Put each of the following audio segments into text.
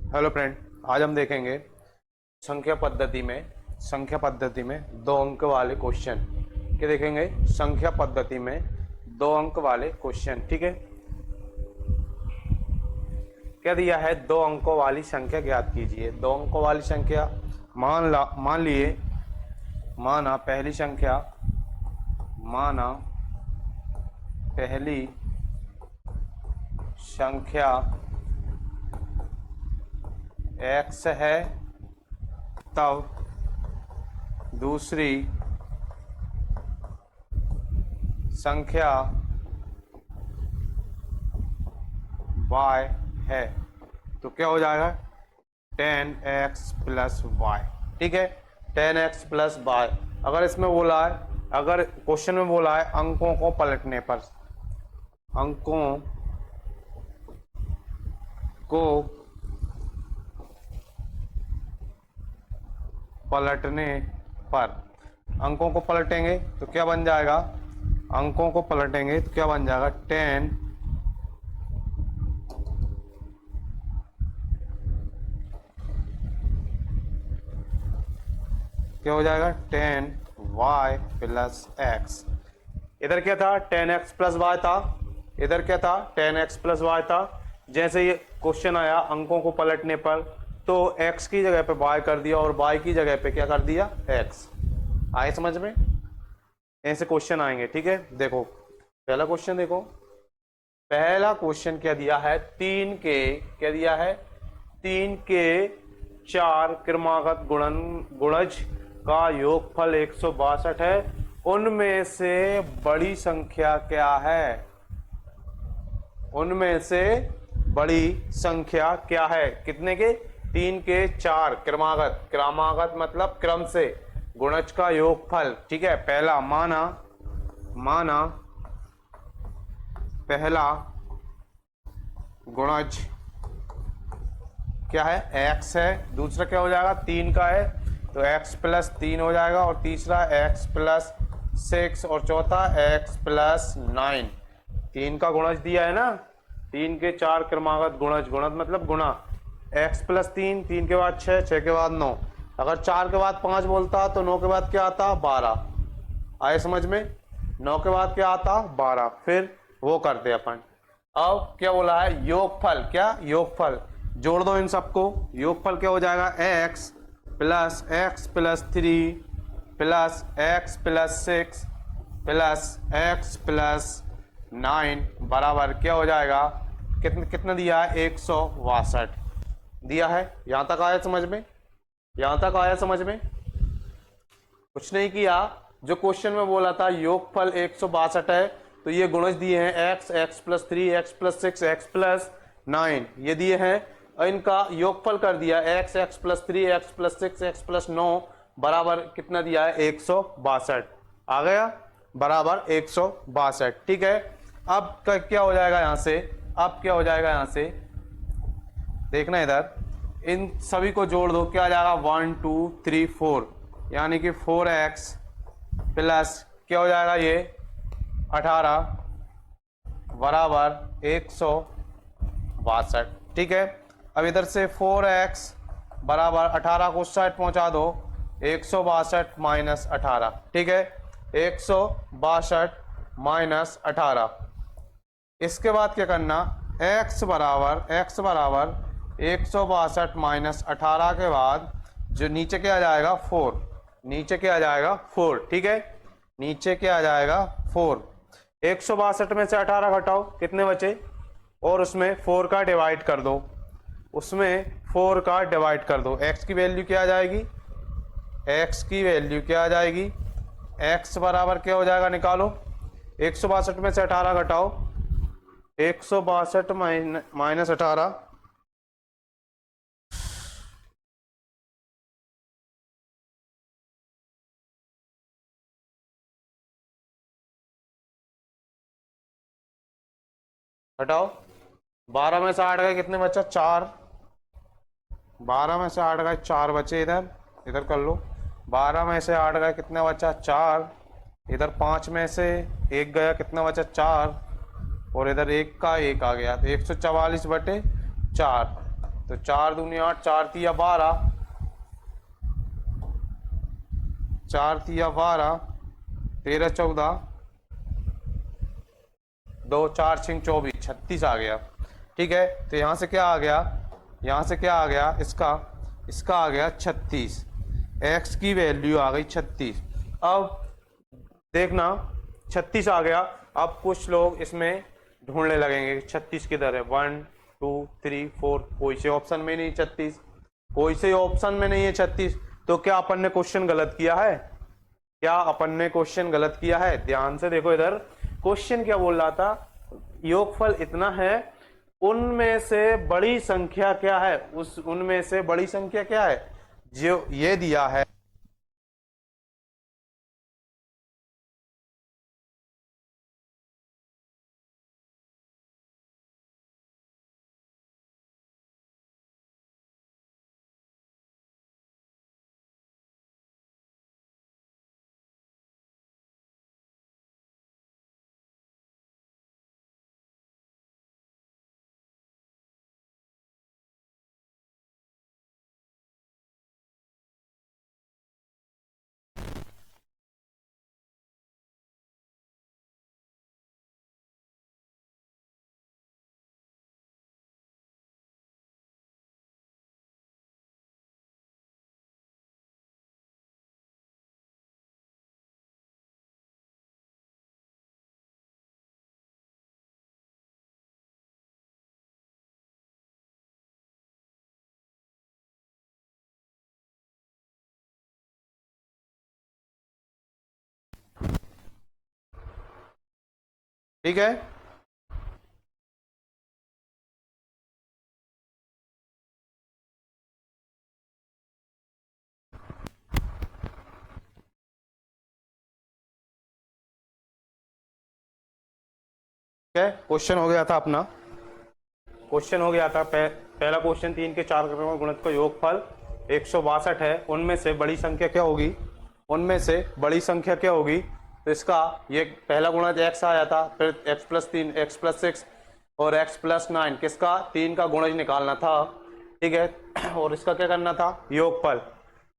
Hello friend, आज हम देखेंगे संख्या पद्धति में 2 अंक वाले क्वेश्चन। क्या देखेंगे? संख्या पद्धति में 2 अंक वाले क्वेश्चन। ठीक है, क्या दिया है? 2 अंकों वाली संख्या ज्ञात कीजिए। 2 अंकों वाली संख्या मान लिए माना पहली संख्या x है, तब दूसरी संख्या y है, तो क्या हो जाएगा? 10x plus Y. ठीक है, 10x प्लस वाई। अगर इसमें बोला है, अगर क्वेश्चन में बोला है अंकों को पलटने पर, अंकों को पलटने पर, अंकों को पलटेंगे तो क्या बन जाएगा? अंकों को पलटेंगे तो क्या बन जाएगा? 10 क्या हो जाएगा? 10y plus x. इधर क्या था? 10x प्लस वाई था। इधर क्या था? 10x प्लस वाई था। जैसे ये क्वेश्चन आया अंकों को पलटने पर, तो x की जगह पे y कर दिया और y की जगह पे क्या कर दिया? x। आए समझ में? ऐसे क्वेश्चन आएंगे। ठीक है, देखो पहला क्वेश्चन देखो। पहला क्वेश्चन क्या दिया है? 3 के क्या दिया है? 3 के 4 क्रमागत गुणज का योगफल 162 है। उनमें से बड़ी संख्या क्या है? उनमें से बड़ी संख्या क्या है? कितने के? 3 के 4 क्रमागत मतलब क्रम से, गुणज का योगफल। ठीक है, पहला माना पहला गुणज क्या है? x है। दूसरा क्या हो जाएगा? 3 का है तो x प्लस 3 हो जाएगा, और तीसरा x प्लस 6, और चौथा x प्लस 9। 3 का गुणज दिया है ना, 3 के 4 क्रमागत गुणज मतलब गुणा, x प्लस 3, 3 के बाद 6, 6 के बाद 9। अगर 4 के बाद 5 बोलता तो 9 के बाद क्या आता? 12। आए समझ में? 9 के बाद क्या आता? 12। फिर वो करते अपन। अब क्या बोला है? योगफल। क्या? योगफल। जोड़ दो इन सबको। योगफल क्या हो जाएगा? x plus 3 plus x plus 6 plus x plus 9 बराबर क्या हो जाएगा? कितना दिया है? 162 दिया है। यहां तक आया समझ में? यहां तक आया समझ में? कुछ नहीं किया। जो क्वेश्चन में बोला था योगफल 162 है, तो ये गुणज दिए हैं x plus 3, x plus 6, x plus 9 ये दिए हैं, और इनका योगफल कर दिया x plus 3, x plus 6, x plus 9 बराबर कितना दिया है? 162। आ गया? बराबर 162। ठीक है, अब क्या हो जाएगा यहाँ से? अब क्या हो जाएगा यहाँ से? देखना इधर, इन सभी को जोड़ दो। क्या आ जाएगा? 1 2 3 4, यानी कि 4x प्लस क्या हो जाएगा? ये 18 बराबर 162। ठीक है, अब इधर से 4x बराबर 18 को साइड पहुंचा दो, 162 माइनस 18। ठीक है, 162 माइनस 18। इसके बाद क्या करना? x बराबर 162 माइनस 18 के बाद जो नीचे क्या आ जाएगा? 4। नीचे क्या आ जाएगा? 4। ठीक है, नीचे क्या आ जाएगा? 4। 162 में से 18 घटाओ, कितने बचे? और उसमें 4 का डिवाइड कर दो, उसमें 4 का डिवाइड कर दो। x की वैल्यू क्या आ जाएगी? x की वैल्यू क्या आ जाएगी? x बराबर क्या हो जाएगा? निकालो। 162 में से 18 घटाओ, 162 माइनस 18, घटाओ। 12 में से 8 गए, कितने बचा? 4। 12 में से 8 गए, 4 बचे। इधर कर लो। 12 में से 8 गए, कितना बचा? 4। इधर 5 में से 1 गया, कितना बचा? 4। और इधर 1 का 1 आ गया, तो 144/4। तो 4 दूनी 8, 4 तिया 12, 4 तिया 12, 13 14, 2 4 6 24, 36 आ गया। ठीक है, तो यहाँ से क्या आ गया, यहाँ से क्या आ गया, इसका आ गया 36, x की वैल्यू आ गई 36। अब देखना 36 आ गया। अब कुछ लोग इसमें ढूंढने लगेंगे 36 किधर है, 1 2 3 4, कोई से ऑप्शन में नहीं 36, कोई से ऑप्शन में नहीं है 36। तो क्या अपन ने क्वेश्चन गलत किया है, क्या अपन ने क्वेश्चन गलत किया है? ध्यान से देखो इधर क्वेश्चन क्या बोल रहा था, योगफल इतना है, उनमें से बड़ी संख्या क्या है, उनमें से बड़ी संख्या क्या है, जो ये दिया है। ठीक है, क्वेश्चन हो गया था अपना, क्वेश्चन हो गया था पहला क्वेश्चन, 3 के 4 क्रम गुणित का योगफल 162 है, उनमें से बड़ी संख्या क्या होगी, उनमें से बड़ी संख्या क्या होगी। तो इसका ये पहला गुणज x आया था, फिर x+3, x+6 और x+9, किसका 3 का गुणज निकालना था। ठीक है, और इसका क्या करना था, योगफल,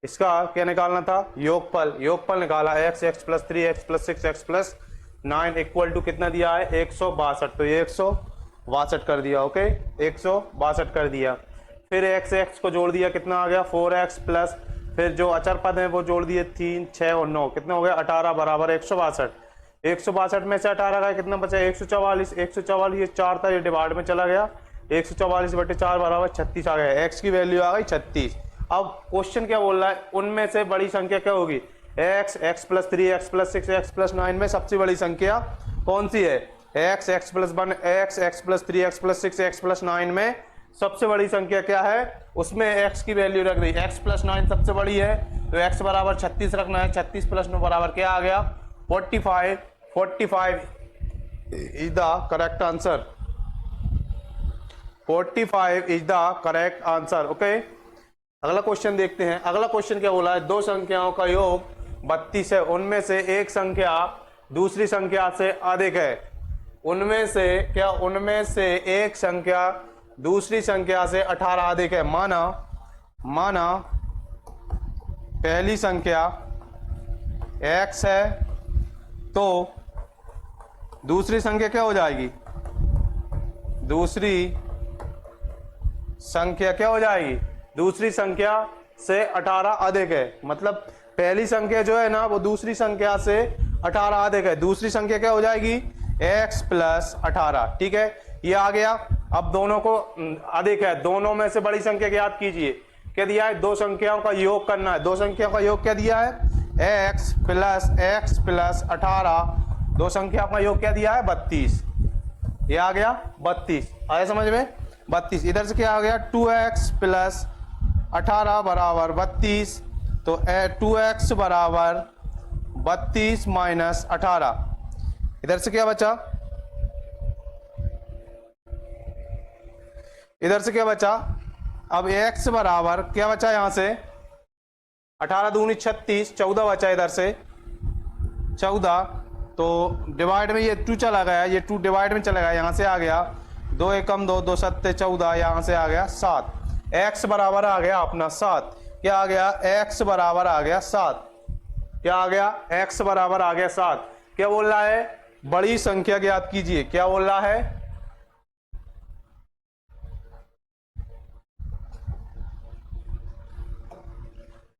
इसका क्या निकालना था, योगफल। योगफल निकाला, x+3 x+6 x+9 equal to कितना दिया है, 162, तो ये 162 कर दिया। ओके, 162 कर दिया। फिर x को जोड़ दिया, कितना आ गया 4x प्लस, फिर जो अचर पद है वो जोड़ दिए 3 6 और 9, कितना हो गया 18 बराबर 162। 162 में से 18 का कितना बचा, 144। 144 ये 4 था, ये डिवाइड में चला गया, 144/4 बराबर 36 आ गया। x की वैल्यू आ गई 36। अब क्वेश्चन क्या बोल रहा है, उनमें से बड़ी संख्या क्या होगी, x+3 x+6 x+9 में सबसे बड़ी संख्या कौन सी है, x+1 x+3 x+6 x+9 में सबसे बड़ी संख्या क्या है, उसमें x की वैल्यू रख दी, x+9 सबसे बड़ी है, तो x बराबर 36 रखना है। 36 + 9 बराबर क्या आ गया, 45। 45 is the correct answer, 45 is the correct answer. Okay, अगला क्वेश्चन देखते हैं। अगला क्वेश्चन क्या बोला है, दो संख्याओं का योग 32 है, उनमें से एक संख्या दूसरी संख्या से अधिक है। उनमें से क्या, उनमें से एक संख्या दूसरी संख्या से 18 अधिक है। माना पहली संख्या x है, तो दूसरी संख्या क्या हो जाएगी, दूसरी संख्या क्या हो जाएगी, दूसरी संख्या से 18 अधिक है। मतलब पहली संख्या जो है ना वो दूसरी संख्या से 18 अधिक है, दूसरी संख्या क्या हो जाएगी x + 18। ठीक है, ये आ गया। अब दोनों को अधिक है, दोनों में से बड़ी संख्या याद कीजिए, क्या दिया है, दो संख्याओं का योग करना है। दो संख्याओं का योग क्या दिया है, x + 18, दो संख्या का योग क्या दिया है 32। ये आ गया 32, आया समझ में, 32। इधर से क्या आ गया 2x + 18 बराबर 32, तो 2x बराबर 32 - 18। इधर से क्या बचा, इधर से क्या बचा, अब x बराबर क्या बचा, यहां से 18 दूनी 36, 14 बचा इधर से 14, तो डिवाइड में ये 2 चला गया, ये 2 डिवाइड में चला गया, यहां से आ गया 2 एकम 2, 2 सत्ते 14, यहां से आ गया 7। x बराबर आ गया अपना 7। क्या आ गया? x बराबर आ गया 7। क्या आ गया? x बराबर आ गया 7। क्या बोल रहा है? बड़ी संख्या ज्ञात कीजिए। क्या बोल रहा है?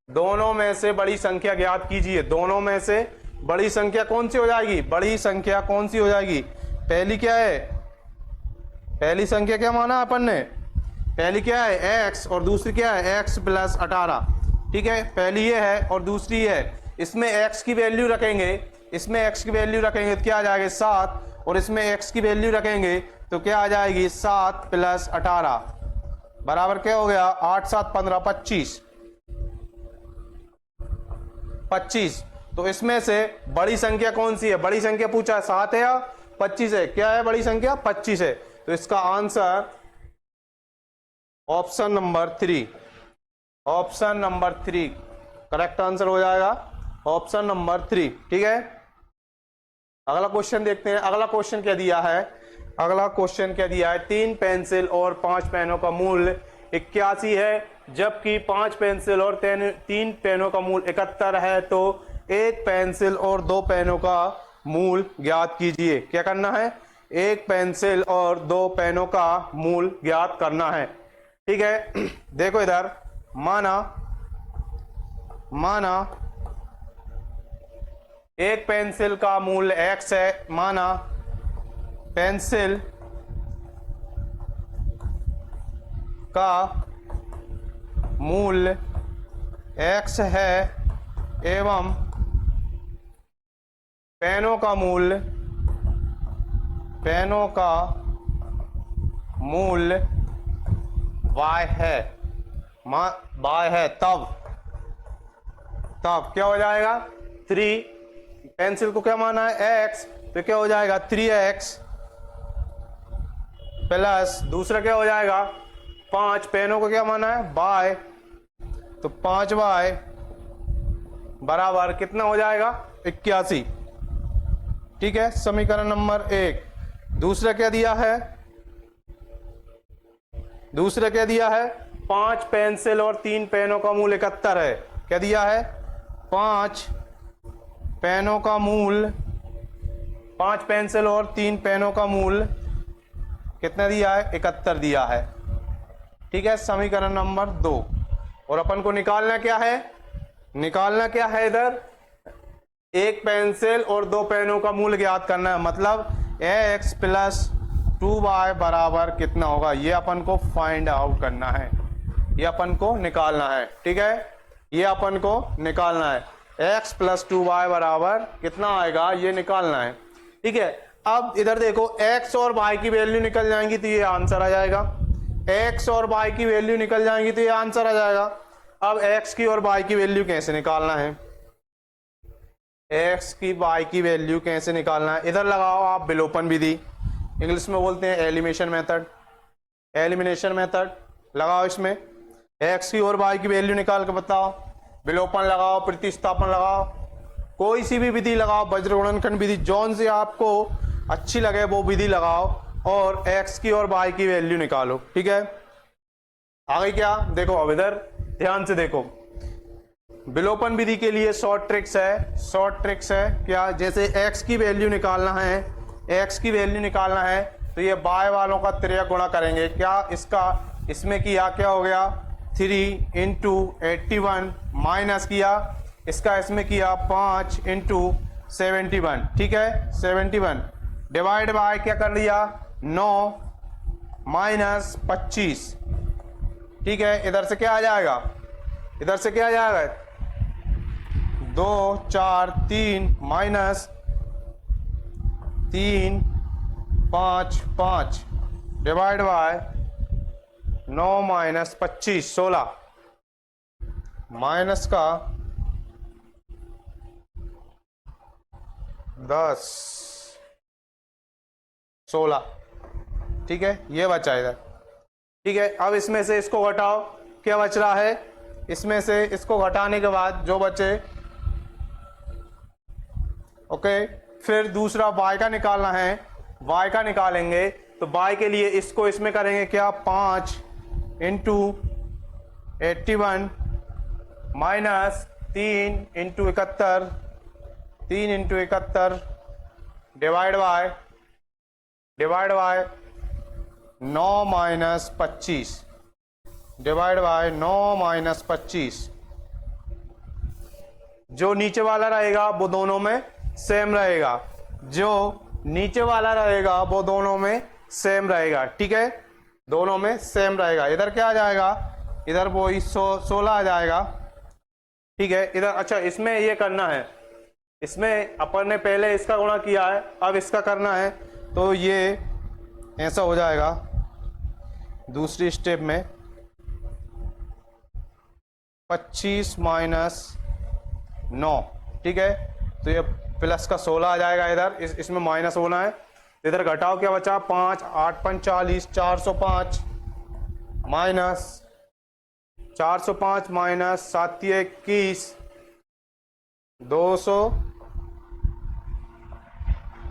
दोनों में से बड़ी संख्या ज्ञात कीजिए। दोनों में से बड़ी संख्या कौन सी हो जाएगी? बड़ी संख्या कौन सी हो जाएगी? पहली क्या है? पहली संख्या क्या माना अपन ने? पहली क्या है? x, और दूसरी क्या है? x plus 18। ठीक है, पहली ये है और दूसरी है। इसमें x की वैल्यू रखेंगे, इसमें x की वैल्यू रखेंगे तो क्या आ जाएगा? 7, और इसमें x की वैल्यू रखेंगे तो क्या आ जाएगी? 7 प्लस 18 बराबर क्या हो गया? 8 7 15 25। 25। तो इसमें से बड़ी संख्या कौन सी है? बड़ी संख्या पूछा है 7 है या 25 है? क्या है बड़ी संख्या? 25 है। तो इसका answer option number 3, option number 3 correct answer हो जाएगा। Option number 3। ठीक है, अगला क्वेश्चन देखते हैं। अगला क्वेश्चन क्या दिया है? अगला क्वेश्चन क्या दिया है? 3 पेंसिल और 5 पेनों का मूल्य 81 है, जबकि 5 पेंसिल और 3 पेनों का मूल्य 71 है, तो एक पेंसिल और 2 पेनों का मूल्य ज्ञात कीजिए। क्या करना है? एक पेंसिल और 2 पेनों का मूल्य ज्ञात करना है। ठीक है, देखो इधर, माना एक पेंसिल का मूल्य x है। माना पेंसिल का मूल्य x है एवं पेनों का मूल्य y है। y है, तब क्या हो जाएगा? 3, पेंसिल को क्या माना है? x, तो क्या हो जाएगा? 3x प्लस दूसरा क्या हो जाएगा? 5, पेनों को क्या माना है? y, तो 5y बराबर कितना हो जाएगा? 81। ठीक है, समीकरण नंबर 1। दूसरा क्या दिया है? दूसरा क्या दिया है? 5 पेंसिल और 3 पेनों का मूल्य 71 है। क्या दिया है? 5 पेनों का मूल्य, 5 पेंसिल और 3 पेनों का मूल्य कितना दिया है? 71 दिया है। ठीक है, समीकरण नंबर 2। और अपन को निकालना क्या है? निकालना क्या है इधर? एक पेंसिल और 2 पेनों का मूल्य ज्ञात करना है। मतलब x प्लस 2y बराबर कितना होगा, ये अपन को फाइंड आउट करना है, ये अपन को निकालना है। ठीक है, ये अपन को निकालना है। x प्लस 2y बराबर कितना आएगा, ये निकालना है। ठीक है, अब इधर देखो, x और y की वैल्यू निकल जाएंगी तो ये आंसर आ जाएगा। x और y की वैल्यू निकल जाएंगी तो ये आंसर आ जाएगा। अब x की और y की वैल्यू कैसे निकालना है? x की y की वैल्यू कैसे निकालना है? इधर लगाओ आप विलोपन विधि, इंग्लिश में बोलते हैं एलिमिनेशन मेथड। एलिमिनेशन मेथड लगाओ, इसमें x की और y की वैल्यू निकाल के बताओ। विलोपन लगाओ, प्रतिस्थापन लगाओ, कोई सी भी विधि लगाओ, वज्रगुणनखंड विधि, जौन सी आपको अच्छी लगे वो विधि लगाओ और x की और y की वैल्यू निकालो। ठीक है, आगे क्या देखो, अब इधर ध्यान से देखो, विलोपन विधि के लिए शॉर्ट ट्रिक्स है। शॉर्ट ट्रिक्स है क्या? जैसे x की वैल्यू निकालना है, x की वैल्यू निकालना है तो ये y वालों का त्रिया गुणा करेंगे। क्या इसका इसमें किया, क्या हो गया? 3 इंटू 81 माइनस किया इसका, इसमें किया 5 इंटू 71। ठीक है, 71 डिवाइड बाय क्या कर लिया? 9 माइनस 25। ठीक है, इधर से क्या आ जाएगा? इधर से क्या आ जाएगा? 2 4 3 minus 3 5 5 divide by 9 minus 25 16 minus का 10 16। ठीक है, ये बचा इधर। ठीक है, अब इसमें से इसको घटाओ, क्या बच रहा है? इसमें से इसको घटाने के बाद जो बचे, ओके, फिर दूसरा y का निकालना है। y का निकालेंगे तो y के लिए इसको इसमें करेंगे क्या? 5 into 81 minus 3 × 71, 3 × 71 divide by 9 - 25 divide by 9 - 25। जो नीचे वाला रहेगा वो दोनों में सेम रहेगा, जो नीचे वाला रहेगा वो दोनों में सेम रहेगा, ठीक है, दोनों में सेम रहेगा। इधर क्या आ जाएगा, इधर वो 16 आ जाएगा, ठीक है। इधर अच्छा इसमें ये करना है, इसमें अपन ने पहले इसका गुणा किया है, अब इसका करना है, तो ये ऐसा हो जाएगा दूसरी स्टेप में 25 - 9, ठीक है। तो ये प्लस का 16 आ जाएगा इधर, इसमें माइनस होना है। इधर घटाओ, क्या बचा 5, 8 × 5 = 40, 405 माइनस 405 माइनस 7 × 21 200,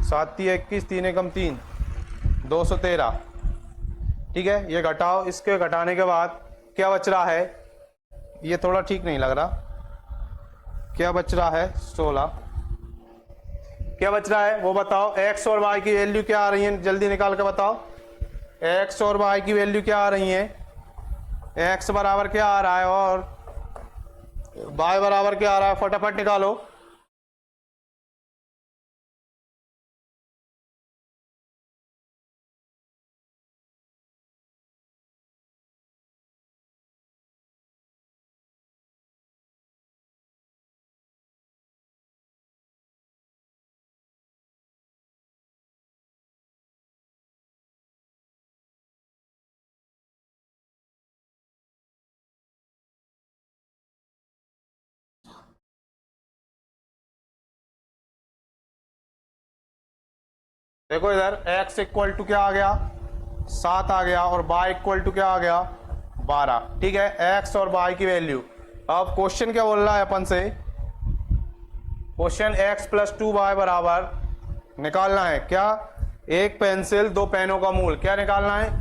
7 × 21 3 × 3 213, ठीक है। ये घटाओ, इसके घटाने के बाद क्या बच रहा है, ये थोड़ा ठीक नहीं लग रहा, क्या बच रहा है 16, क्या बच रहा है वो बताओ। x और y की वैल्यू क्या आ रही है, जल्दी निकाल के बताओ। x और y की वैल्यू क्या आ रही है, x बराबर क्या आ रहा है और y बराबर क्या आ रहा है, फटाफट निकालो। देखो इधर x इक्वल टू क्या आ गया 7 आ गया, और y इक्वल टू क्या आ गया 12, ठीक है, x और y की वैल्यू। अब क्वेश्चन क्या बोल रहा है अपन से, क्वेश्चन x + 2y बराबर निकालना है क्या, एक पेंसिल 2 पेनों का मूल, क्या निकालना है,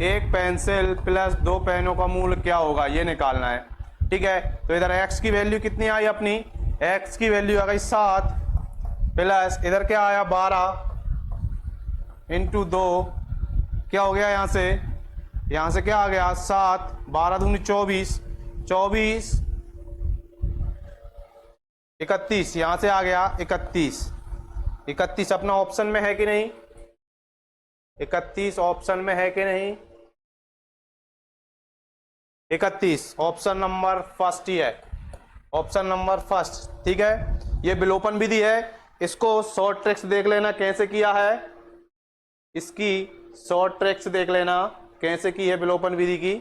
एक पेंसिल प्लस 2 पेनों का मूल क्या होगा, ये निकालना है, ठीक है। तो इधर x की वैल्यू कितनी आई अपनी, x की वैल्यू आ गई 7 प्लस इधर क्या आया 12 × 2, क्या हो गया, यहाँ से क्या आ गया 7, 12 दूनी 24, 24 31, यहाँ से आ गया 31, 31 अपना ऑप्शन में है कि नहीं, 31 ऑप्शन में है कि नहीं, 31 ऑप्शन नंबर फर्स्ट ही है, ऑप्शन नंबर फर्स्ट, ठीक है। ये विलोपन विधि है, इसको शॉर्ट ट्रिक्स देख लेना कैसे किया है, इसकी शॉर्ट ट्रिक्स देख लेना कैसे की है विलोपन विधि की,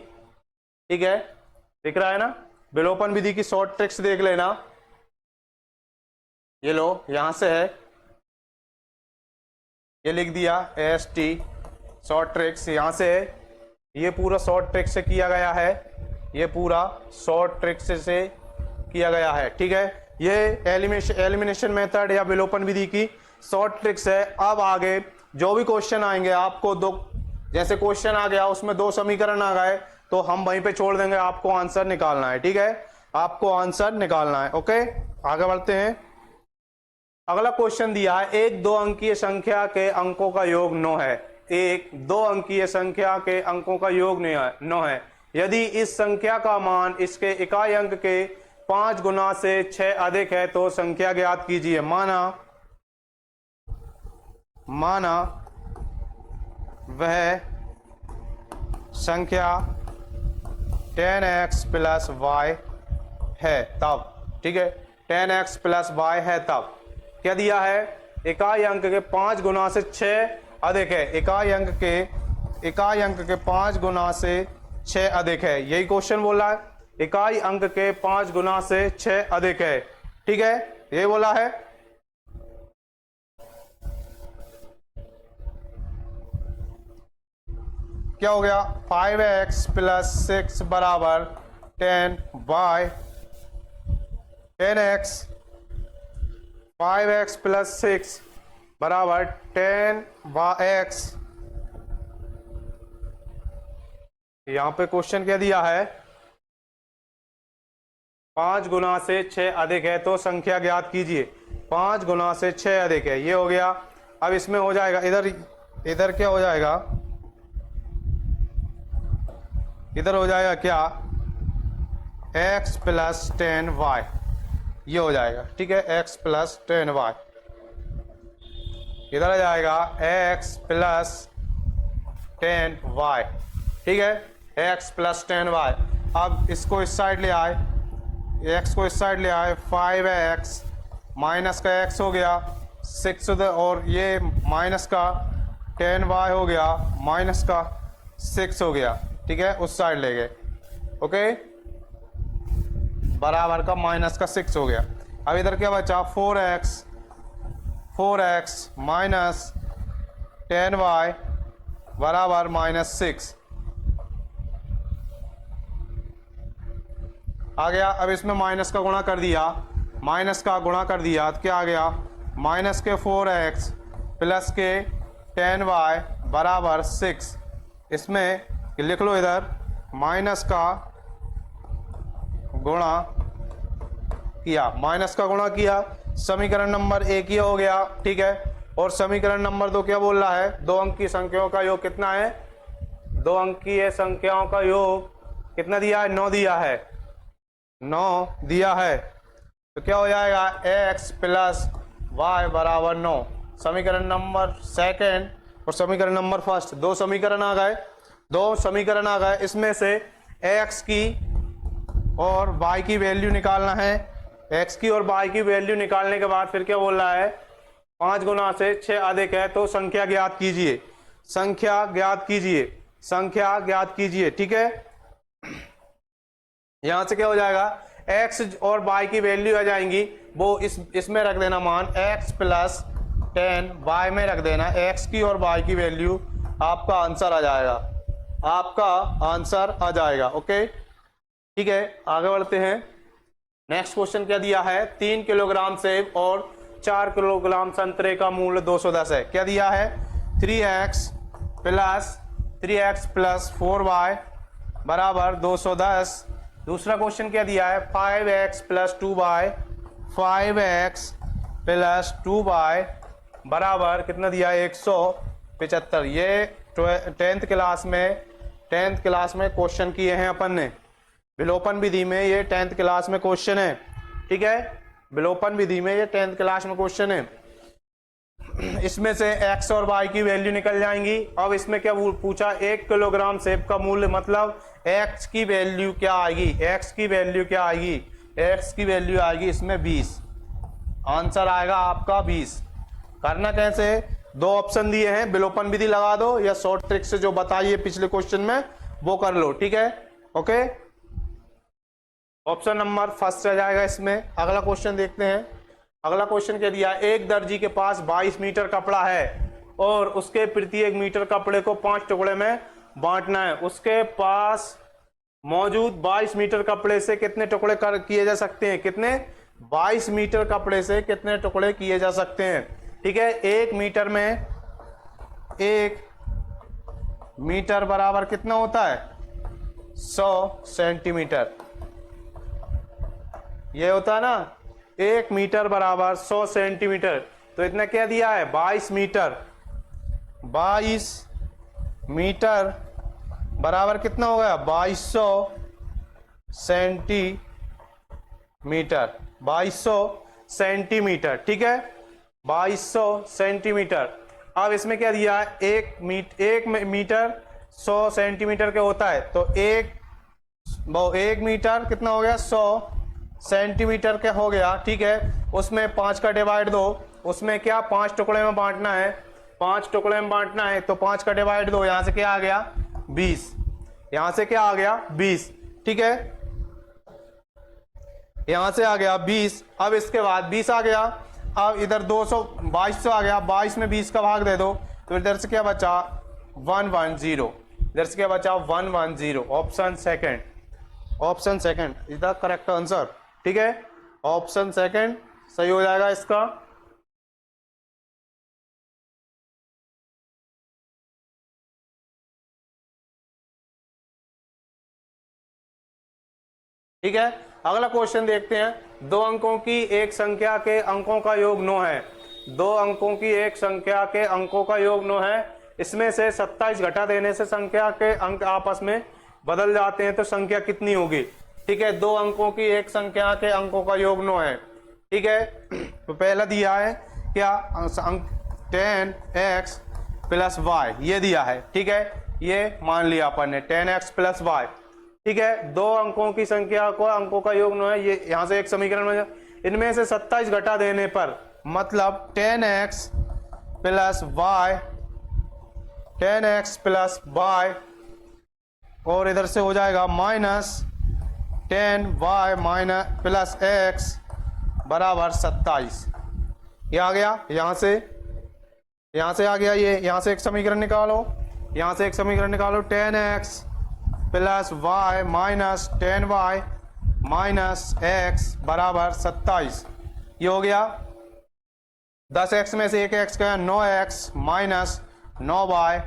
ठीक है, दिख रहा है ना, विलोपन विधि की शॉर्ट ट्रिक्स देख लेना। ये लो यहां से है, ये लिख दिया ST शॉर्ट ट्रिक्स, यहां से है, ये पूरा शॉर्ट ट्रिक्स से किया गया है, ये पूरा शॉर्ट ट्रिक्स से किया गया है, ठीक है। ये एलिमिनेशन मेथड या विलोपन विधि की शॉर्ट ट्रिक्स है। अब आगे जो भी क्वेश्चन आएंगे आपको दो, जैसे क्वेश्चन आ गया उसमें 2 समीकरण आ गए तो हम वहीं पे छोड़ देंगे, आपको आंसर निकालना है, ठीक है, आपको आंसर निकालना है। ओके, आगे बढ़ते हैं। अगला क्वेश्चन दिया है, एक 2 अंकीय संख्या के अंकों का योग 9 है, एक 2 अंकीय संख्या के अंकों का योग 9 है, यदि इस संख्या का मान इसके इकाई अंक के 5 गुना से 6 अधिक है तो संख्या ज्ञात कीजिए। माना वह संख्या 10x + y है तब, ठीक है, 10x + y है तब क्या दिया है, इकाई अंक के 5 गुना से 6 अधिक है, इकाई अंक के 5 गुना से 6 अधिक है, यही क्वेश्चन बोल रहा है, इकाई अंक के 5 गुना से 6 अधिक है, ठीक है, ये बोला है। क्या हो गया, 5x + 6 बराबर 10y, 10x 5x + 6 बराबर 10x। यहां पे क्वेश्चन क्या दिया है, 5 गुना से 6 अधिक है तो संख्या ज्ञात कीजिए। 5 गुना से 6 अधिक है, ये हो गया। अब इसमें हो जाएगा इधर, इधर क्या हो जाएगा, इधर हो जाएगा क्या, x प्लस 10y, ये हो जाएगा। ठीक है, x प्लस 10y, इधर आ जाएगा x प्लस 10y। ठीक है, x प्लस 10y। अब इसको इस साइड ले आए, x को इस साइड ले आए, 5x माइनस का x हो गया 6 और ये माइनस का 10y हो गया माइनस का 6 हो गया। ठीक है, उस साइड ले गए, ओके, बराबर का माइनस का 6 हो गया। अब इधर क्या बचा, 4x माइनस 10y बराबर माइनस 6 आ गया। अब इसमें माइनस का गुणा कर दिया, माइनस का गुणा कर दिया तो क्या आ गया, माइनस के 4x प्लस के 10y बराबर 6। इसमें लिख लो इधर, माइनस का गुणा किया, माइनस का गुणा किया, समीकरण नंबर 1 ये हो गया। ठीक है, और समीकरण नंबर 2 क्या बोल रहा है, 2 अंक की संख्याओं का योग कितना है, 2 अंकीय संख्याओं का योग कितना दिया है, 9 दिया है, 9 दिया है। तो क्या हो जाएगा, x प्लस वाई बराबर 9। समीकरण नंबर 2 और समीकरण नंबर 1, 2 समीकरण आ गए, 2 समीकरण आ गए। इसमें से x की और y की वैल्यू निकालना है। x की और y की वैल्यू निकालने के बाद फिर क्या बोल रहा है, 5 गुना से 6 अधिक है तो संख्या ज्ञात कीजिए, संख्या ज्ञात कीजिए, संख्या ज्ञात कीजिए। ठीक है, यहां से क्या हो जाएगा, x और y की वैल्यू आ जाएंगी, वो इसमें रख देना मान, x प्लस 10 y में रख देना, x की और y की वैल्यू, आपका आंसर आ जाएगा, आपका आंसर आ जाएगा। ओके, ठीक है, आगे बढ़ते हैं। नेक्स्ट क्वेश्चन क्या दिया है, 3 किलोग्राम सेब और 4 किलोग्राम संतरे का मूल्य 210 है। क्या दिया है, 3x प्लस 4y बराबर 210। दूसरा क्वेश्चन क्या दिया है, 5x plus 2y, 5x plus 2y बराबर कितना दिया है, 175। ये 10th क्लास में क्वेश्चन किए हैं अपन ने, विलोपन विधि में ये 10th क्लास में क्वेश्चन है। ठीक है, विलोपन विधि में ये 10th क्लास में क्वेश्चन है। इसमें से x और y की वैल्यू निकल जाएंगी। अब इसमें क्या पूछा, 1 किलोग्राम सेब का मूल्य, मतलब x की वैल्यू क्या आएगी, x की वैल्यू क्या आएगी, x की वैल्यू आएगी इसमें 20। आंसर आएगा आपका 20। करना कैसे, 2 ऑप्शन दिए हैं, विलोपन विधि लगा दो या शॉर्ट ट्रिक से जो बताइए पिछले क्वेश्चन में वो कर लो। ठीक है, ओके, ऑप्शन नंबर 1 रह जाएगा इसमें। अगला क्वेश्चन देखते हैं। अगला क्वेश्चन क्या दिया, एक दर्जी के पास 22 मीटर कपड़ा है और उसके प्रत्येक मीटर कपड़े को 5 टुकड़े में बांटना है। उसके पास मौजूद 22 मीटर कपड़े से कितने टुकड़े किए जा सकते हैं, कितने, 22 मीटर कपड़े से कितने टुकड़े किए जा सकते हैं। ठीक है, 1 मीटर में 1 मीटर बराबर कितना होता है, 100 सेंटीमीटर, ये होता है ना, 1 मीटर बराबर 100 सेंटीमीटर। तो इतना क्या दिया है, 22 मीटर, 22 मीटर बराबर कितना हो गया, 2200 सेंटीमीटर, 2200 सेंटीमीटर। ठीक है, 2200 सेंटीमीटर। अब इसमें क्या दिया है, 1 मीटर 100 सेंटीमीटर के होता है, तो 1 मीटर कितना हो गया, 100 सेंटीमीटर के हो गया। ठीक है, उसमें 5 का डिवाइड दो, उसमें क्या 5 टुकड़े में बांटना है, 5 टुकड़े में बांटना है, तो 5 का डिवाइड दो, यहां से क्या आ गया 20, यहां से क्या आ गया 20। ठीक है, यहां से आ गया 20। अब इसके बाद 20 आ गया, अब इधर 200 2200 आ गया, 22 में 20 का भाग दे दो, तो इधर से क्या बचा 110, इधर से क्या बचा 110। Option second is the correct answer. ठीक है, ऑप्शन सेकंड सही हो जाएगा इसका। ठीक है, अगला क्वेश्चन देखते हैं। 2 अंकों की एक संख्या के अंकों का योग 9 है। 2 अंकों की एक संख्या के अंकों का योग 9 है। इसमें से 27 घटा देने से संख्या के अंक आपस में बदल जाते हैं, तो संख्या कितनी होगी? ठीक है, 2 अंकों की एक संख्या के अंकों का योग 9 है। ठीक है, तो पहला दिया है क्या? अंक 10x प्लस वाई, ये दिया है। ठीक है, ये मान लिया अपन ने 10x प्लस वाई। ठीक है, 2 अंकों की संख्या को अंकों का योग 9 है। ये यहां से एक समीकरण में इनमें से 27 घटा देने पर मतलब 10x plus Y, 10x plus Y, और इधर से हो जाएगा minus 10y minus plus x बराबर 27। ये आ गया, यहां से आ गया। ये यहां से एक समीकरण निकालो, 10x plus y minus 10y minus x बराबर 27। ये हो गया। 10x में से एक x का 9x माइनस 9y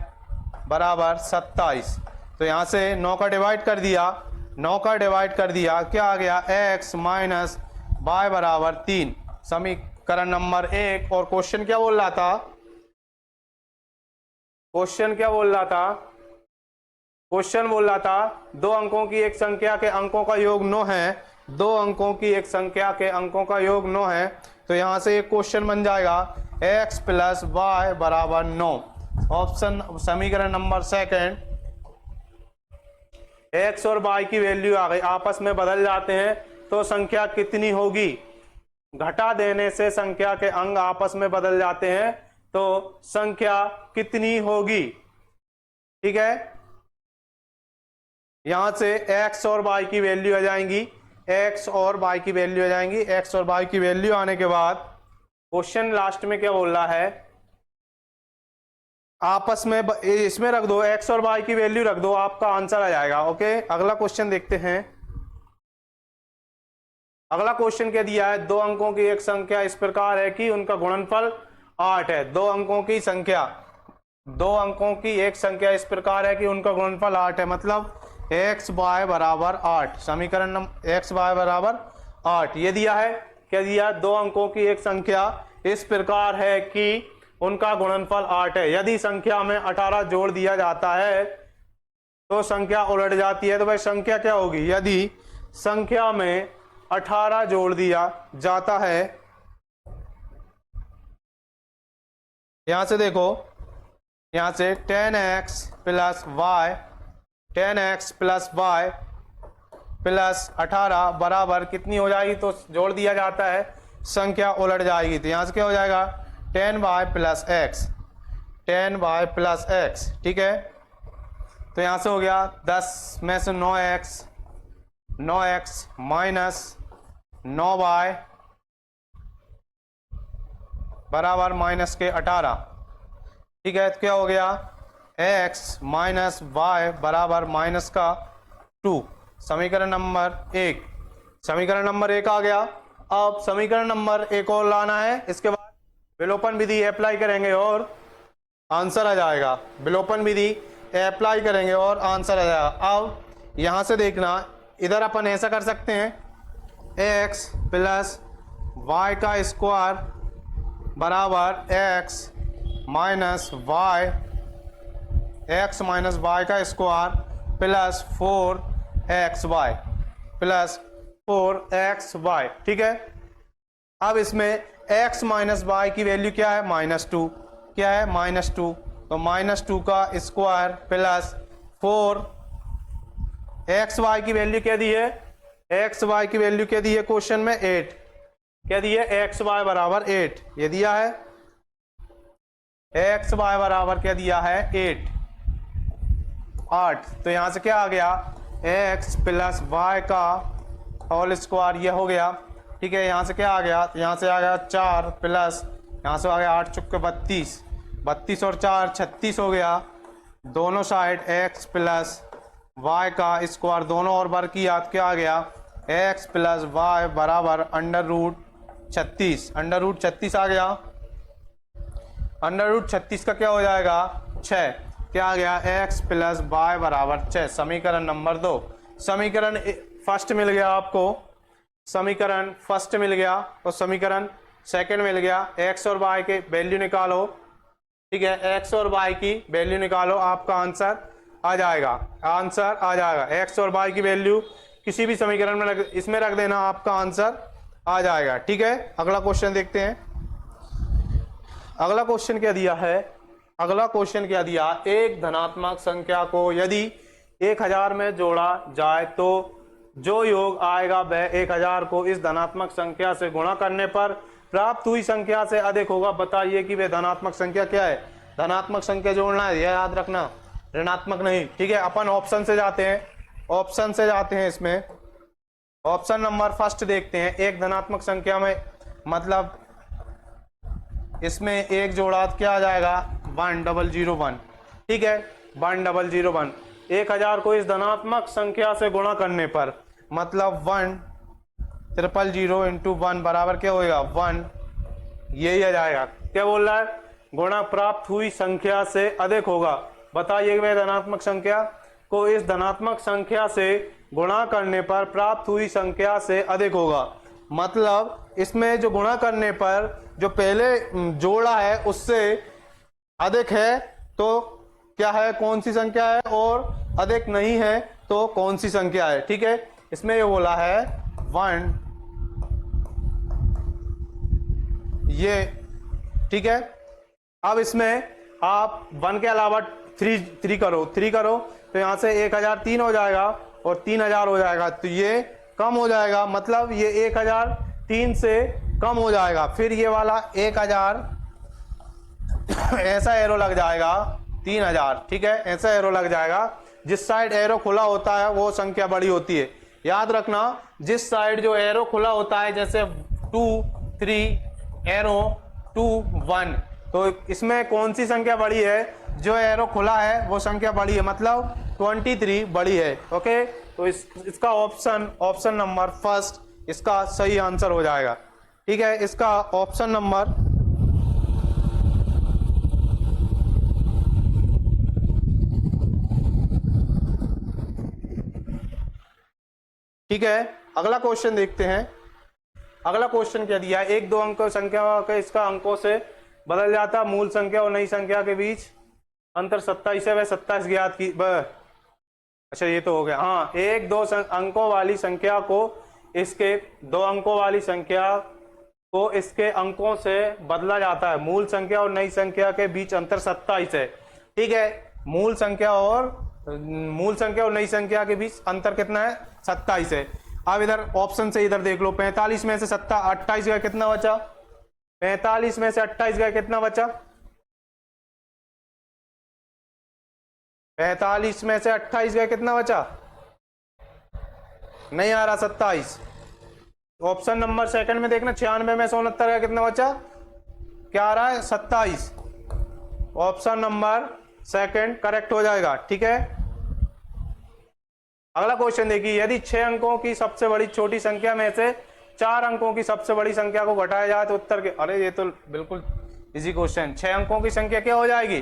बराबर 27। तो यहां से 9 का डिवाइड कर दिया, क्या आ गया? x माइनस y बराबर 3, समीकरण नंबर 1। और क्वेश्चन क्या बोल रहा था? क्वेश्चन बोल रहा था 2 अंकों की एक संख्या के अंकों का योग 9 है। 2 अंकों की एक संख्या के अंकों का योग 9 है। तो यहां से एक क्वेश्चन बन जाएगा x प्लस वाई बराबर 9। ऑप्शन समीकरण नंबर 2, x और y की वैल्यू आ गई, आपस में बदल जाते हैं, तो संख्या कितनी होगी? घटा देने से संख्या के अंक आपस में बदल जाते हैं, तो संख्या कितनी होगी? ठीक है, यहां से x और y की वैल्यू आ जाएंगी, x और y की वैल्यू आ जाएंगी। x और y की वैल्यू आने के बाद क्वेश्चन लास्ट में क्या बोल रहा है? आपस में इसमें रख दो, x और y की वैल्यू रख दो, आपका आंसर आ जाएगा। ओके, अगला क्वेश्चन देखते हैं। अगला क्वेश्चन क्या दिया है? 2 अंकों की एक संख्या इस प्रकार है कि उनका गुणनफल 8 है। 2 अंकों की एक संख्या इस प्रकार है कि उनका गुणनफल 8 है, मतलब x y बराबर 8। समीकरण नंबर x y बराबर 8 ये दिया है। क्या दिया? 2 अंकों की एक संख्या इस प्रकार है कि उनका गुणनफल 8 है। यदि संख्या में 18 जोड़ दिया जाता है तो संख्या उलट जाती है। तो भाई संख्या क्या होगी? यदि संख्या में 18 जोड़ दिया जाता है, यहां से देखो, यहां से 10x plus Y, 10x plus Y plus 18 बराबर कितनी हो जाएगी? तो जोड़ दिया जाता है, संख्या उलट जाएगी। तो यहां से क्या हो जाएगा? 10y plus x, 10y plus x। ठीक है, तो यहां से हो गया 10 में से 9x माइनस 9y बराबर माइनस के 18। ठीक है, तो क्या हो गया? x माइनस y बराबर माइनस का 2। समीकरण नंबर 1 आ गया। अब समीकरण नंबर 1 और लाना है, इसके बाद विलोपन विधि अप्लाई करेंगे और आंसर आ जाएगा। विलोपन विधि अप्लाई करेंगे और आंसर आ जाएगा। अब यहां से देखना, इधर अपन ऐसा कर सकते हैं, x प्लस वाई का स्क्वायर बराबर x minus y, x minus y का square plus 4xy plus 4xy। ठीक है, अब इसमें x माइनस वाई की वैल्यू क्या है? -2। क्या है? -2। तो -2 का स्क्वायर प्लस 4xy की वैल्यू क्या दी है? xy की वैल्यू क्या दी है क्वेश्चन में? 8। क्या दी है? xy बराबर 8 ये दिया है। xy बराबर क्या दिया है? 8। तो यहां से क्या आ गया? x प्लस वाई का होल स्क्वायर, ये हो गया। ठीक है, यहां से क्या आ गया? यहां से आ गया 4 प्लस, यहां से आ गया 8 चुके 32, 32 और 4 36 हो गया। दोनों साइड x प्लस वाई का स्क्वायर दोनों और बार किया, क्या आ गया? x प्लस वाई बराबर अंडर रूट 36। अंडर रूट 36 आ गया। अंडर रूट 36 का क्या हो जाएगा? 6। क्या आ गया? x प्लस वाई बराबर 6। समीकरण नंबर 2। समीकरण फर्स्ट मिल गया आपको। समीकरण फर्स्ट मिल गया और समीकरण सेकंड मिल गया। एक्स और वाई के वैल्यू निकालो, ठीक है, एक्स और वाई की वैल्यू निकालो, आपका आंसर आ जाएगा, आंसर आ जाएगा। एक्स और वाई की वैल्यू किसी भी समीकरण में इसमें रख देना, आपका आंसर आ जाएगा, ठीक है। अगला क्वेश्चन देखते हैं। अगला क्वेश्चन क्या दिया है, अगला क्वेश्चन क्या दिया, एक धनात्मक संख्या को यदि 1000 में जोड़ा जाए तो जो योग आएगा वह 1000 को इस धनात्मक संख्या से गुणा करने पर प्राप्त हुई संख्या से अधिक होगा। बताइए कि वह धनात्मक संख्या क्या है। धनात्मक संख्या जोड़ना है, यह याद रखना, ऋणात्मक नहीं, ठीक है। अपन ऑप्शन से जाते हैं, ऑप्शन से जाते हैं। इसमें ऑप्शन नंबर फर्स्ट देखते हैं। एक धनात्मक संख्या में मतलब इसमें एक जोड़ा क्या आ जाएगा, 1001, ठीक है, 1001। 1000 को इस धनात्मक संख्या से गुणा करने पर मतलब 1000 इंटू 1 बराबर क्या होगा, 1, यही आ जाएगा। क्या बोल रहा है, गुणा प्राप्त हुई संख्या से अधिक होगा। बताइए वह धनात्मक संख्या को इस धनात्मक संख्या से गुणा करने पर प्राप्त हुई संख्या से अधिक होगा। मतलब इसमें जो गुणा करने पर जो पहले जोड़ा है उससे अधिक है तो क्या है, कौन सी संख्या है, और अधिक नहीं है तो कौन सी संख्या है, ठीक है। इसमें ये बोला है 1, ये, ठीक है। अब इसमें आप 1 के अलावा 3 करो, 3 करो तो यहां से 1003 हो जाएगा और 3000 हो जाएगा, तो ये कम हो जाएगा, मतलब ये 1003 से कम हो जाएगा। फिर ये वाला 1000 ऐसा एरो लग जाएगा, 3000, ठीक है, ऐसा एरो लग जाएगा। जिस साइड एरो खुला होता है वो संख्या बड़ी होती है, याद रखना। जिस साइड जो एरो खुला होता है, जैसे 2, 3 एरो 2, 1, तो इसमें कौन सी संख्या बड़ी है, जो एरो खुला है वो संख्या बड़ी है, मतलब 23 बड़ी है, ओके। तो इसका ऑप्शन नंबर फर्स्ट इसका सही आंसर हो जाएगा, ठीक है। इसका ऑप्शन नंबर ठीक है। अगला क्वेश्चन देखते हैं। अगला क्वेश्चन क्या दिया है, एक दो अंक संख्या का इसका अंकों से बदल जाता, मूल संख्या और नई संख्या के बीच अंतर 27 है, वह 27 ज्ञात की अच्छा ये तो हो गया। हाँ, एक दो अंकों वाली संख्या को इसके 2 अंकों वाली संख्या को इसके अंकों से बदला जाता है, मूल संख्या और नई संख्या के बीच अंतर 27 है, ठीक है। मूल संख्या और नई संख्या के बीच अंतर कितना है, 27 है। अब इधर ऑप्शन से इधर देख लो, 45 में से 28 गया, कितना बचा, 45 में से 28 गया, कितना बचा, 45 में से 28 गया, कितना बचा, नहीं आ रहा, 27। ऑप्शन नंबर सेकंड में देखना, 96 में से 69 गया, कितना बचा, क्या आ रहा है, 27। ऑप्शन नंबर सेकंड करेक्ट हो जाएगा, ठीक है। अगला क्वेश्चन देखिए, यदि 6 अंकों की सबसे बड़ी छोटी संख्या में से 4 अंकों की सबसे बड़ी संख्या को घटाया जाए तो उत्तर के, अरे ये तो बिल्कुल इजी क्वेश्चन। 6 अंकों की संख्या क्या हो जाएगी,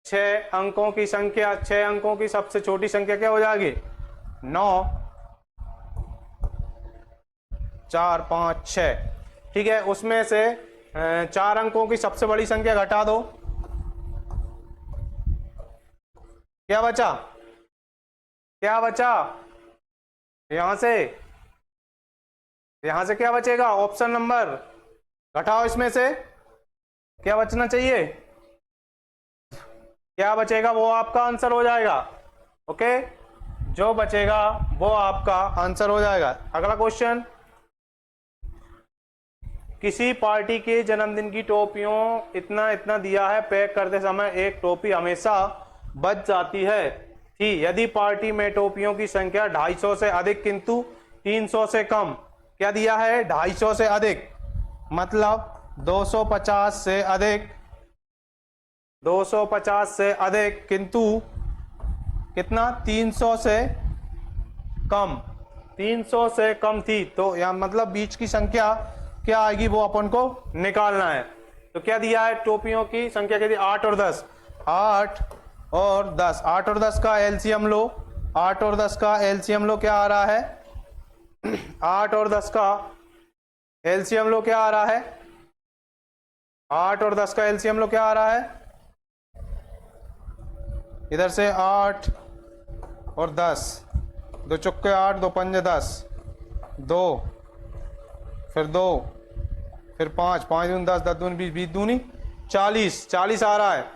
6 अंकों की संख्या, 6 अंकों की सबसे छोटी संख्या क्या हो जाएगी, 9, 4, 5, 6, ठीक है। उसमें से 4 अंकों की सबसे बड़ी संख्या घटा दो, क्या बचा, क्या बचा, यहां से क्या बचेगा, ऑप्शन नंबर घटाओ, इसमें से क्या बचना चाहिए, क्या बचेगा वो आपका आंसर हो जाएगा, ओके। जो बचेगा वो आपका आंसर हो जाएगा। अगला क्वेश्चन, किसी पार्टी के जन्मदिन की टोपियों इतना इतना दिया है, पैक करते समय एक टोपी हमेशा बच जाती है थी, यदि पार्टी में टोपियों की संख्या 250 से अधिक किंतु 300 से कम, क्या दिया है, 250 से अधिक मतलब 250 से अधिक, 250 से अधिक किंतु कितना, 300 से कम, 300 से कम थी, तो यहां मतलब बीच की संख्या क्या आएगी वो अपन को निकालना है। तो क्या दिया है, टोपियों की संख्या क्या दी, 8 और 10, 8 और 10, 8 और 10 का एलसीएम लो, 8 और 10 का एलसीएम लो, क्या आ रहा है, 8 और 10 का एलसीएम लो, क्या आ रहा है? 8 और 10 का एलसीएम लो, क्या आ रहा है? इधर से 8 और 10, 2 चुक्के 8, 2 पंजे 10, 2 फिर 2 फिर 5, 5 दूनी 10, 10 दूनी 20, 20 दूनी 40, 40 आ रहा है।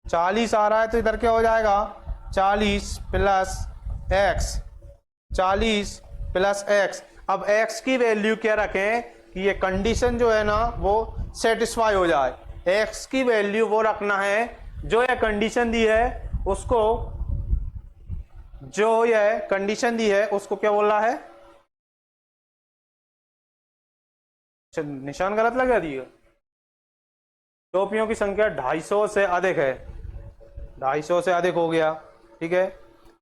40 आ रहा है तो इधर क्या हो जाएगा? 40 प्लस एक्स, 40 प्लस एक्स। अब एक्स की वैल्यू क्या रखें कि ये कंडीशन जो है ना वो सेटिस्फाई हो जाए। एक्स की वैल्यू वो रखना है जो ये कंडीशन दी है उसको, जो ये कंडीशन दी है उसको क्या बोल रहा है? निशान गलत लगा दिया। टोपियों की संख्या 250 से अधिक है, 250 से अधिक हो गया, ठीक है।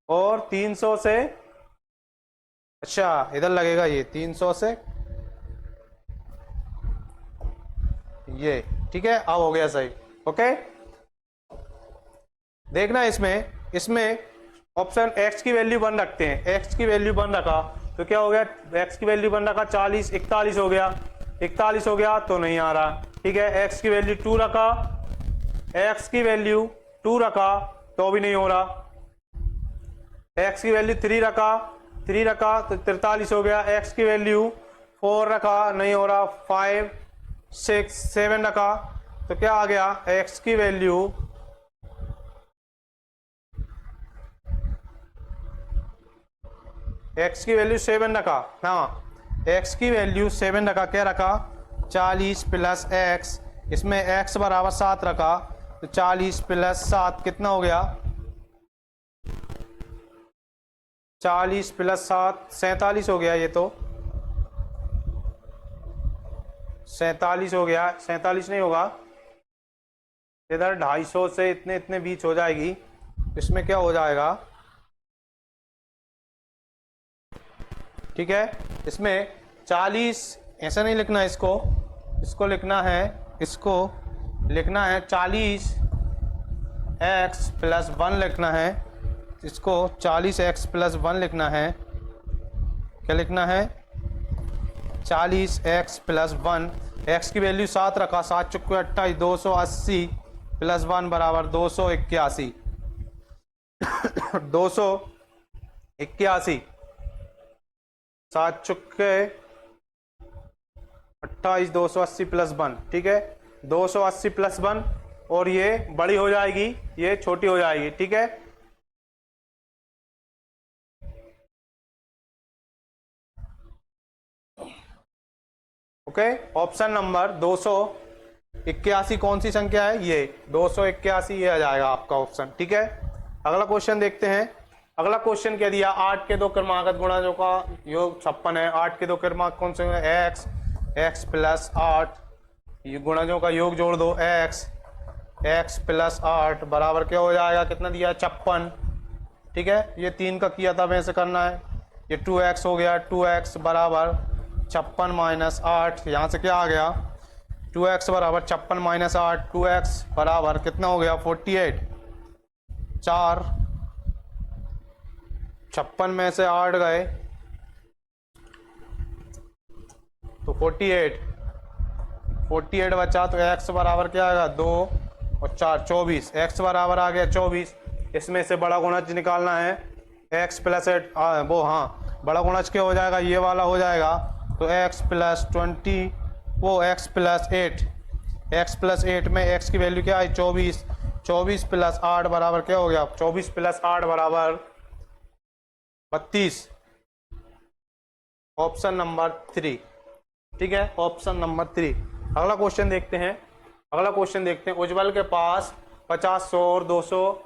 और 300 से, अच्छा इधर लगेगा ये 300 से ये, ठीक है। अब हो गया सही, ओके। देखना इसमें ऑप्शन एक्स की वैल्यू 1 रखते हैं। एक्स की वैल्यू 1 रखा तो क्या हो गया? एक्स की वैल्यू 1 रखा, 40, 41 हो गया, 41 हो गया तो नहीं आ रहा, ठीक है। एक्स की वैल्यू 2 रखा, एक्स की वैल्यू 2 रखा तो भी नहीं हो रहा। एक्स की वैल्यू 3 रखा, 3 रखा तो 43 हो गया। एक्स की वैल्यू 4 रखा, नहीं हो रहा। 5, 6, 7 रखा तो क्या आ गया? एक्स की वैल्यू एक्स की वैल्यू 7 रखा, हाँ एक्स की वैल्यू 7 रखा। क्या रखा? 40 प्लस एक्स, इसमें एक्स बराबर 7 रखा तो 40 प्लस 7 कितना हो गया? 40 प्लस 7 47 हो गया। ये तो 47 हो गया, 47 नहीं होगा, इधर 250 से इतने इतने बीच हो जाएगी। इसमें क्या हो जाएगा? ठीक है, इसमें 40 ऐसा नहीं लिखना, इसको लिखना है, इसको लिखना है 40 एक्स प्लस 1 लिखना है, इसको 40 एक्स प्लस 1 लिखना है। क्या लिखना है? 40 एक्स प्लस 1, एक्स की वैल्यू 7 रखा, 7 चुक्के 28, 280 प्लस 1 बराबर 281, 281, 7 चुक्के 28, 280 प्लस 1, ठीक है। 280 प्लस 1 और ये बड़ी हो जाएगी, ये छोटी हो जाएगी, ठीक है। ओके, ऑप्शन नंबर 281 कौन सी संख्या है? ये 281, ये आ जाएगा आपका ऑप्शन, ठीक है। अगला क्वेश्चन देखते हैं। अगला क्वेश्चन क्या दिया? 8 के 2 क्रमागत गुणजों का योग 56 है। 8 के 2 क्रमागत कौन से हैं? एक्स, एक्स प्लस 8, ये गुणजों का योग जोड़ दो, एक्स, एक्स प्लस 8 बराबर क्या हो जाएगा? कितना दिया? 56, ठीक है। ये 3 का किया था, वैसे करना है। ये 2x हो गया, 2x बराबर 56 माइनस 8, यहाँ से क्या आ गया? 2x बराबर 56 माइनस 8, 2x बराबर कितना हो गया? 48, 4, 56 में से 8 गए तो 48 बचा, तो x बराबर क्या आएगा? 2 और 4 24, x बराबर आ गया 24। इसमें से बड़ा गुणज निकालना है, x प्लस 8, वो हाँ बड़ा गुणज क्या हो जाएगा? ये वाला हो जाएगा, तो x प्लस 20, वो x प्लस 8, x प्लस 8 में x की वैल्यू क्या आई? 24, 24 प्लस 8 बराबर क्या हो गया? 24 प्लस 8 बराबर 32, ऑप्शन नंबर 3, ठीक है, ऑप्शन नंबर 3। अगला क्वेश्चन देखते हैं। अगला क्वेश्चन देखते हैं। उज्जवल के पास 50, 100 और 200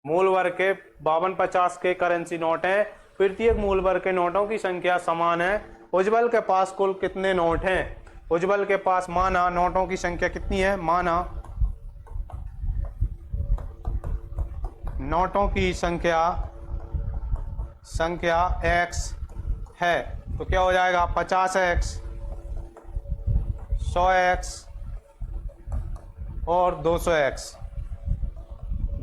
मूल वर्ग के 52, 50 के करेंसी नोट हैं। प्रत्येक मूल वर्ग के नोटों की संख्या समान है। उज्जवल के पास कुल कितने नोट हैं? उज्जवल के पास माना नोटों की संख्या कितनी है? माना नोटों की संख्या x है, तो क्या हो जाएगा? 50x, 100x और 200x।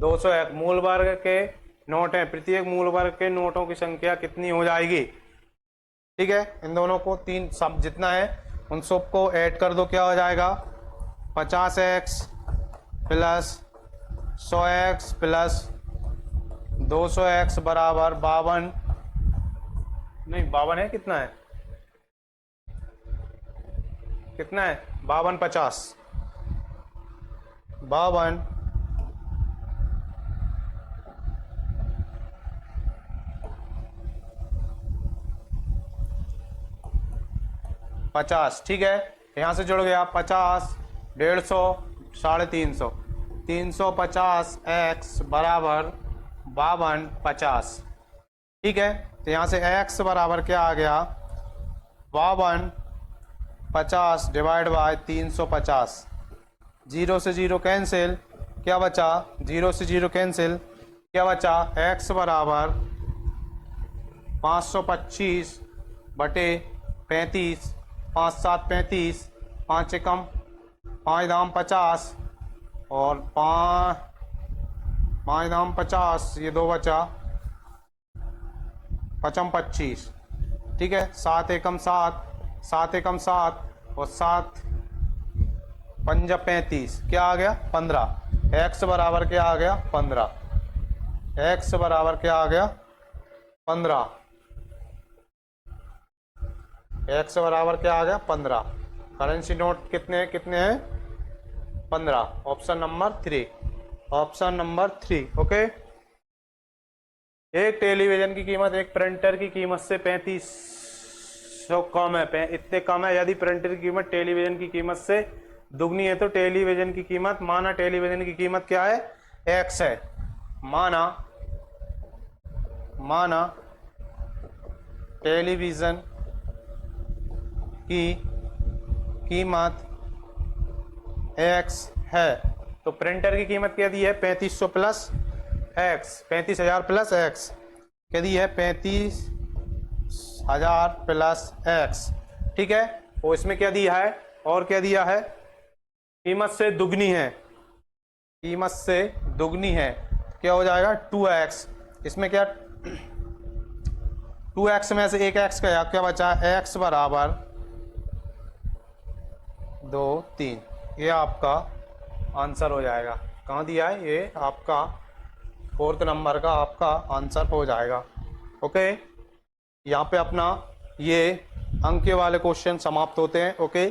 200x मूल वर्ग के नोट हैं। प्रत्येक मूल वर्ग के नोटों की संख्या कितनी हो जाएगी? ठीक है, इन दोनों को तीन सब जितना है उन सब को ऐड कर दो, क्या हो जाएगा 50x plus 100x plus 200x बराबर 52, नहीं 52 है, कितना है, कितना है 52 50 52 50, ठीक है, यहाँ से जुड़ गया 50 150 350 350x बराबर 52 50, ठीक है। तो यहाँ से x बराबर क्या आ गया 52 50 डिवाइड बाय 350, 0 से 0 कैंसिल, क्या बचा 0 से 0 कैंसिल, क्या बचा x बराबर 525 बटे 35, 5 7 35, 5 एकम 5 दाम 50 और 5 दाम 50, ये 2 बचा 5 25, ठीक है, 7 एकम 7, 7 एकम 7 और 7 5 35, क्या आ गया 15, x बराबर क्या आ गया 15, x बराबर क्या आ गया 15, x बराबर क्या आ गया 15। करेंसी नोट कितने कितने हैं 15, option number 3, option number 3, okay. एक टेलीविजन की कीमत एक प्रिंटर की कीमत से 3500 कम है, इतने कम है, यदि प्रिंटर की कीमत टेलीविजन की कीमत से दुगनी है तो टेलीविजन की कीमत, माना टेलीविजन की कीमत क्या है x है, माना टेलीविजन की कीमत x है, तो प्रिंटर की कीमत क्या दी है 3500 प्लस x, 35,000 प्लस x, क्या दी है 35,000 प्लस x, ठीक है। वो इसमें क्या दिया है और क्या दिया है कीमत से दुगनी है, कीमत से दुगनी है, क्या हो जाएगा 2x, इसमें क्या 2x में से एक x गया, क्या बचा x बराबर 2 3, ये आपका आंसर हो जाएगा। कहाँ दिया है ये आपका 4th नंबर का आपका आंसर हो जाएगा, ओके। यहाँ पे अपना ये अंक के वाले क्वेश्चन समाप्त होते हैं, ओके।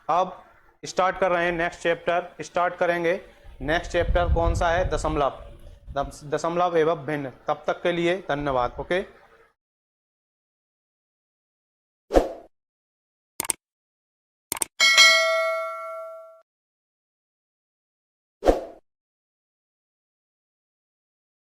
अब स्टार्ट कर रहे हैं नेक्स्ट चैप्टर, स्टार्ट करेंगे नेक्स्ट चैप्टर कौन सा है दशमलव एवं भिन्न। तब तक के लिए धन्यवाद, ओके।